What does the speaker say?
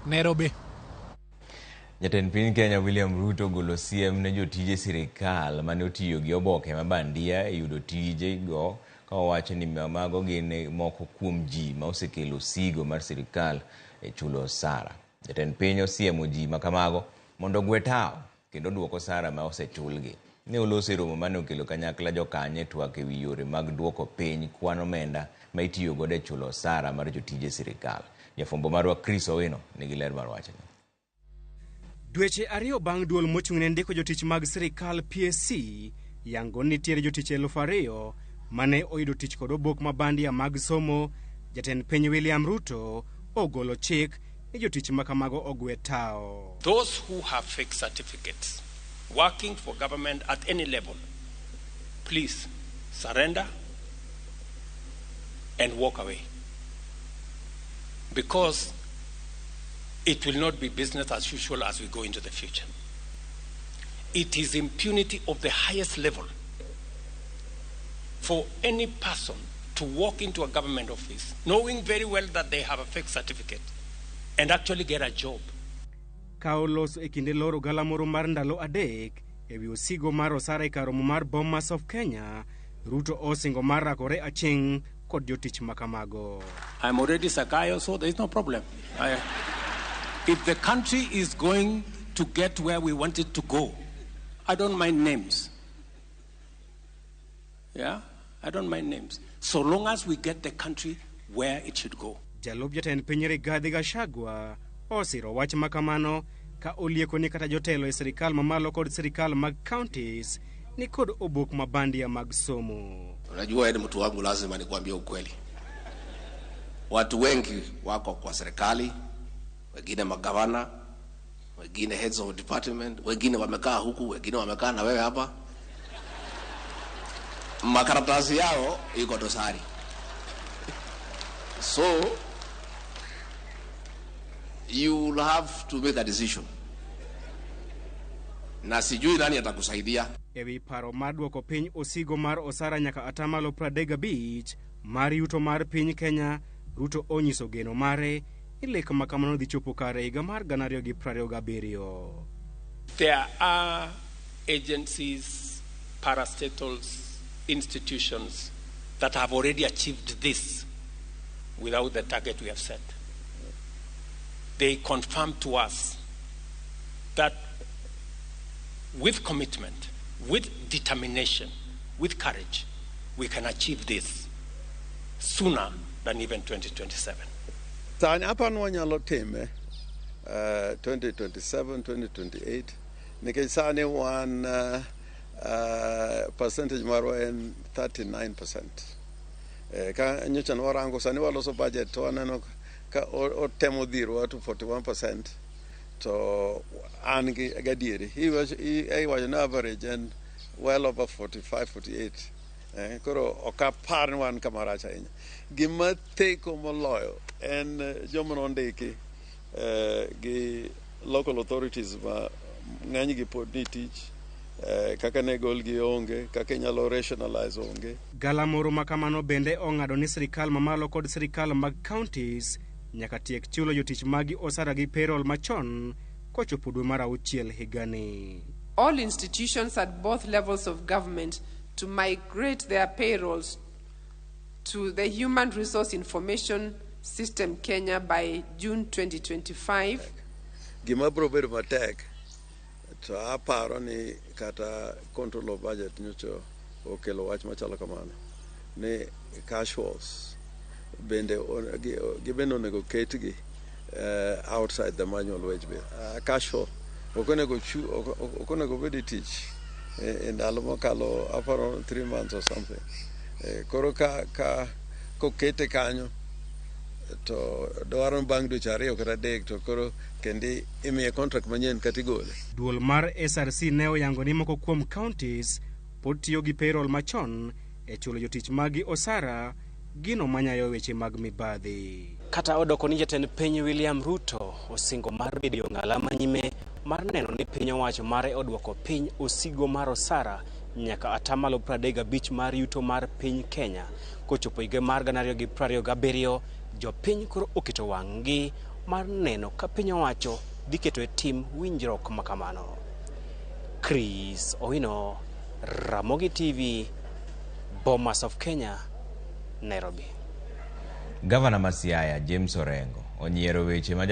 Nairobi. Jotend piny Kenya William Ruto golo siem ne jotije sirkal mane otiyo gi oboke mabandia e yudo tije go, ka owacho ni mago gin moko kuom ji ma osekelo sigo mar sirkal e chulo osara. Jotend piny osiemo ji makamago mondo ogwe tao kendo duoko osara ma osechulgi. Ne oloso romo mane okelo kanyakla jokanye twak ewi yore mag duoko piny kwan omenda ma itiyo godo e chulo osara mar jotije sirkal. Jafwambo marwa Chris Owino nigi ler mar wachni. Dweche ariyo bang' duol mochung'ne ndiko jotich mag sirkal PSC yango nitiere jotich 2,000 mane oyudo tich kod obok mabandia mag somo, jatend piny William Ruto ogolo chik ni jotich makamago ogwe tao. Those who have fake certificates working for government at any level, please surrender and walk away, because it will not be business as usual as we go into the future. It is impunity of the highest level for any person to walk into a government office knowing very well that they have a fake certificate and actually get a job. Kaolos e kinde loro galamoro mar ndalo adek ewi osigo mar osara e karomo mar Bomas of Kenya, Ruto osingo mar rakore aching kod jotich makamago. I'm already Sakayo, so there is no problem. If the country is going to get where we want it to go, I don't mind names. Yeah, I don't mind names. So long as we get the country where it should go. Jalub jatend piny Gachagua osiro wach makamano ka olieko ni kata jotelo e sirkal mamalo kod sirkal mag counties ni kod obok mabandia mag somo. Unajua ni mtu wangu, lazima nikwambie ukweli. Watu wengi wako kwa serikali, wengine magavana, wengine heads of department, wengine wamekaa huku, wengine wamekaa na wewe hapa. Makaratasi yao iko dosari. So you will have to make a decision. Na sijui nani atakusaidia. Ewi paro maduoko piny osigo mar osara nyaka atamalo 35 mar yuto mar piny Kenya, Ruto onyiso geno mare ileko makamano dhi chopo kare higa mar 2027. There are agencies, parastatals, institutions that have already achieved this without the target we have set. They confirm to us that with commitment, with determination, with courage, we can achieve this sooner than even 2027. Sani hapa nwanyalo time 2027, 2028. Nikech sani wan percentage marwa en 39%. Ka nyocha warango sani waloso budget to waneno ka otemo dhirwa to 41%. So an gadieri he was an average and well over 45, 48. Koro okapar wan kamaracha inya gima teko moloyo en jomo ndiki gi local authorities ma ng'any gi pod ni tich kaka ne gol gi onge kaka nyalo rationalize onge. Galamoro makamano bende ong'ado ni sirkal mamalo kod sirkal mag counties nyaka tiek chulo jotich magi osara gi payroll machon kochopo dwe mar 6 higani. All institutions at both levels of government to migrate their payrolls to the Human Resource Information System Kenya by June 2025. Gima bro bedo matek to aparo ni kata control of budget nyocho okelo wach machalo kamano ni cash was bende gibeno nego ketgi outside the manual wage bill. Cash for okonego bedi tich in almokalo aparo 3 months or something. Koro ka kokete kanyo to dwaro bang' dweche ariyo kata adek to koro kendi imiye contract manyien katigole. Duol mar SRC ne oyango ni moko kuom counties pod tiyo gi payroll machon e chulo jotich magi osara gino manyayo weche mag mibadhi. Kata odoko ni jatend piny William Ruto osingo mar bedo ng'ala manyime mar neno ni piny owacho mare odwoko piny osigo mar osara nyaka atamalo 35 mar yuto mar piny Kenya kochopo higa mar 2027. Jopiny koro oketo wang'gi mar neno ka piny owacho dhi keto e tim winjruok makamano. Chris Owino, Ramogi TV, Bomas of Kenya, Nairobi. Gavana ma Siaya James Orengo onyiero weche ma